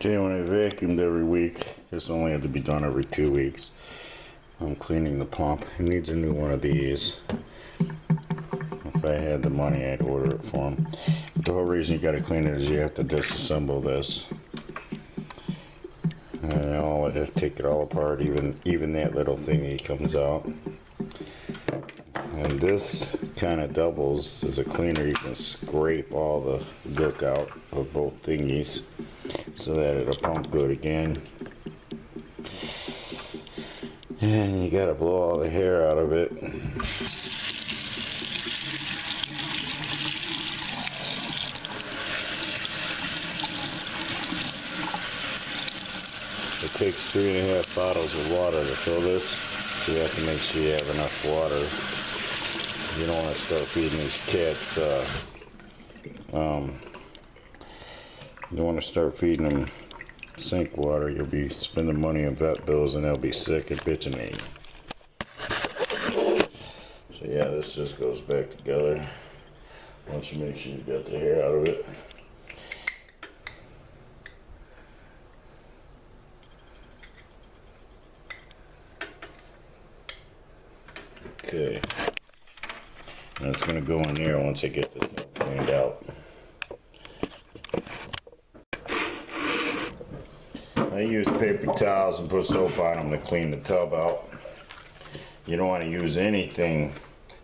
Okay, when I vacuumed every week, this only had to be done every 2 weeks. I'm cleaning the pump. It needs a new one of these. If I had the money, I'd order it for him. But the whole reason you gotta clean it is you have to disassemble this. And I'll take it all apart, even that little thingy comes out. And this kind of doubles as a cleaner. You can scrape all the gook out of both thingies so that it'll pump good again. And you gotta blow all the hair out of it. It takes 3.5 bottles of water to fill this, so you have to make sure you have enough water. You don't want to start feeding these cats, you don't want to start feeding them sink water. You'll be spending money on vet bills and they'll be sick and bitching at you. So yeah, this just goes back together once you make sure you got the hair out of it. Okay, and it's going to go in there once I get this cleaned out. I use paper towels and put soap on them to clean the tub out. You don't want to use anything.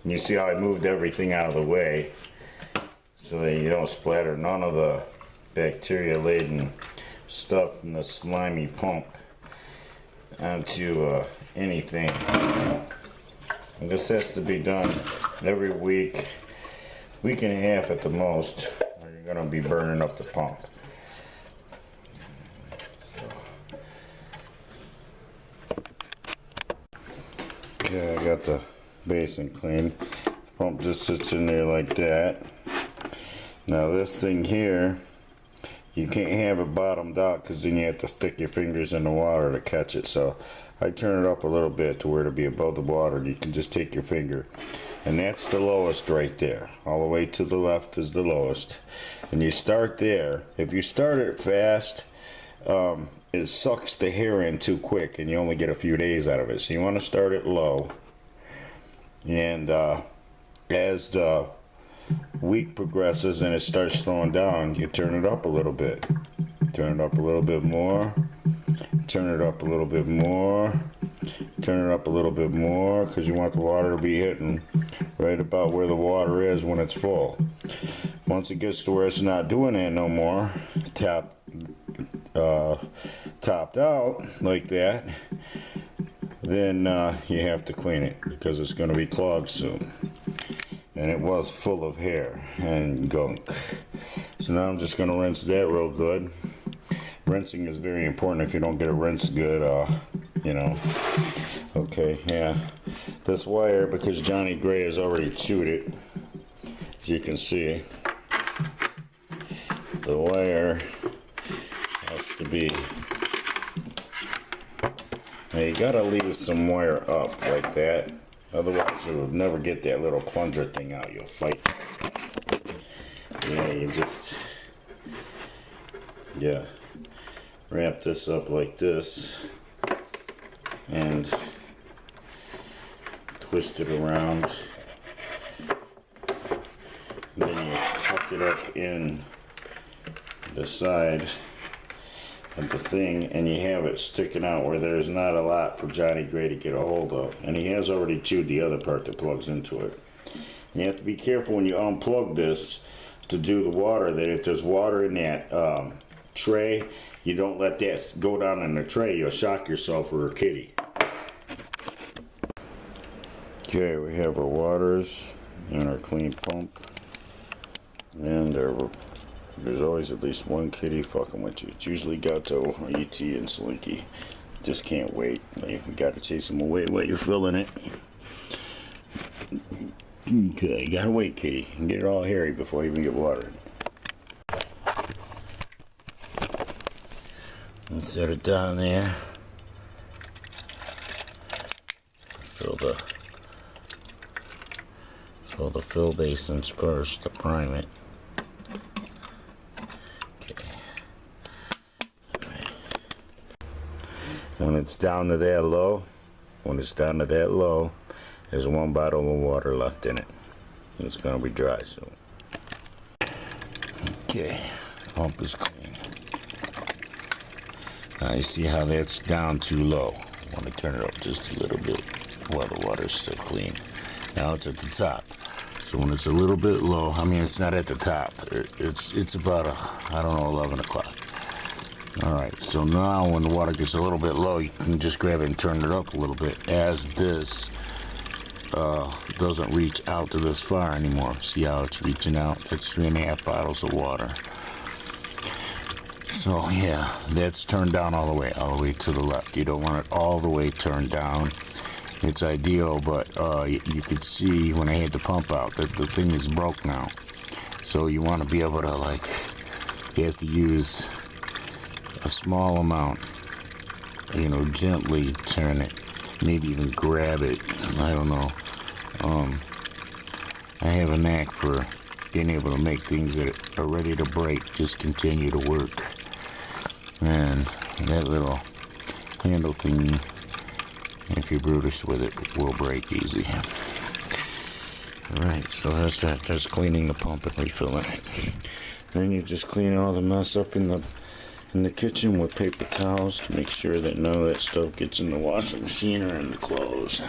And you see how I moved everything out of the way so that you don't splatter none of the bacteria-laden stuff from the slimy pump onto anything. And this has to be done every week and a half at the most, or you're going to be burning up the pump. So, yeah, I got the basin clean. Pump just sits in there like that. Now this thing here, you can't have it bottomed out because then you have to stick your fingers in the water to catch it. So I turn it up a little bit to where it'll be above the water, and you can just take your finger. And that's the lowest right there. All the way to the left is the lowest. And you start there. If you start it fast, it sucks the hair in too quick and you only get a few days out of it. So you want to start it low. And as the week progresses and it starts slowing down, you turn it up a little bit. Turn it up a little bit more. Turn it up a little bit more. Turn it up a little bit more, because you want the water to be hitting right about where the water is when it's full. Once it gets to where it's not doing that no more, topped out like that, then you have to clean it because it's going to be clogged soon. And it was full of hair and gunk. So now I'm just going to rinse that real good. Rinsing is very important. If you don't get it rinsed good, you know. Okay, yeah. This wire, because Johnny Gray has already chewed it, as you can see, the wire has to be, now you gotta leave some wire up like that, otherwise you'll never get that little plunger thing out. You'll fight. Yeah, you just, yeah, wrap this up like this and twist it around. Then you tuck it up in the side of the thing, and you have it sticking out where there's not a lot for Johnny Gray to get a hold of. And he has already chewed the other part that plugs into it. And you have to be careful when you unplug this to do the water, that if there's water in that tray, you don't let that go down in the tray. You'll shock yourself or a kitty. Okay, we have our waters and our clean pump. And there's always at least one kitty fucking with you. It's usually Gato, E.T., and Slinky. Just can't wait. You gotta chase them away while you're filling it. Okay, gotta wait, kitty, and get it all hairy before you even get water in it. And set it down there. Fill the fill basins first to prime it. Okay. When it's down to that low, there's 1 bottle of water left in it. It's gonna be dry soon. Okay, pump is clean. Now you see how that's down too low. I want to turn it up just a little bit while the water's still clean. Now it's at the top. So when it's a little bit low, I mean it's not at the top. It's about I don't know, 11 o'clock. All right, so now when the water gets a little bit low, you can just grab it and turn it up a little bit as this doesn't reach out to this far anymore. See how it's reaching out? It's 3.5 bottles of water. So yeah, that's turned down all the way to the left. You don't want it all the way turned down. It's ideal, but you could see when I had the pump out that the thing is broke now. So you want to be able to, like, you have to use a small amount, you know, gently turn it, maybe even grab it. I don't know. I have a knack for being able to make things that are ready to break just continue to work. And that little handle thing, if you're brutish with it, will break easy. Alright, so that's that. That's cleaning the pump and refilling it. Then you just clean all the mess up in the kitchen with paper towels to make sure that none of that stuff gets in the washing machine or in the clothes.